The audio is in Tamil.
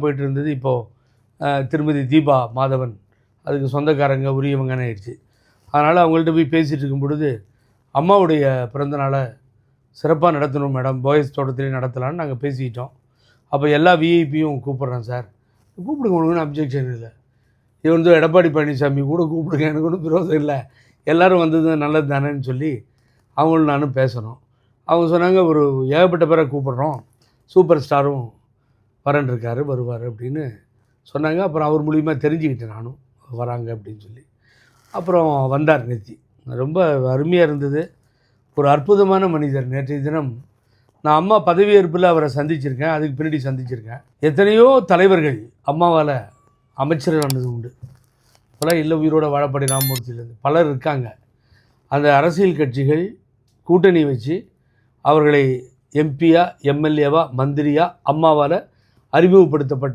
போயிட்டு இருந்தது. இப்போது திருமதி தீபா மாதவன் அதுக்கு சொந்தக்காரங்க உரியவங்கன்னு ஆயிடுச்சு. அதனால் அவங்கள்ட்ட போய் பேசிகிட்டு இருக்கும் பொழுது, அம்மாவுடைய பிறந்தநாளை சிறப்பாக நடத்தணும் மேடம், போயஸ் தோட்டத்திலே நடத்தலான்னு நாங்கள் பேசிக்கிட்டோம். அப்போ எல்லா விஐபியும் கூப்பிட்றேன் சார், கூப்பிடுங்க, ஒன்றும் அப்ஜெக்ஷன் இல்லை. இது வந்து எடப்பாடி பழனிசாமி கூட கூப்பிடுங்க, எனக்கு ஒன்றும் விரோதம் இல்லை, எல்லோரும் வந்தது நல்லது தானேன்னு சொல்லி அவங்களும் நானும் பேசணும். அவங்க சொன்னாங்க, ஒரு ஏகப்பட்ட பேரை கூப்பிட்றோம், சூப்பர் ஸ்டாரும் வரன் இருக்கார், வருவார் அப்படின்னு சொன்னாங்க. அப்புறம் அவர் மூலிமா தெரிஞ்சுக்கிட்டேன் நானும் வராங்க அப்படின்னு சொல்லி. அப்புறம் வந்தார் நேத்தி. ரொம்ப அருமையாக இருந்தது. ஒரு அற்புதமான மனிதர். நேற்றைய தினம் நான் அம்மா பதவியேற்பில் அவரை சந்திச்சிருக்கேன், அதுக்கு பின்னாடி சந்திச்சிருக்கேன். எத்தனையோ தலைவர்கள் அம்மாவால் அமைச்சரானது உண்டு. இப்போலாம் இல்லை, உயிரோட வாழப்பாடி ராமமூர்த்தியிலேருந்து பலர் இருக்காங்க. அந்த அரசியல் கட்சிகள் கூட்டணி வச்சு அவர்களை எம்பியா, எம்எல்ஏவா, மந்திரியா அம்மாவால் அறிமுகப்படுத்தப்பட்ட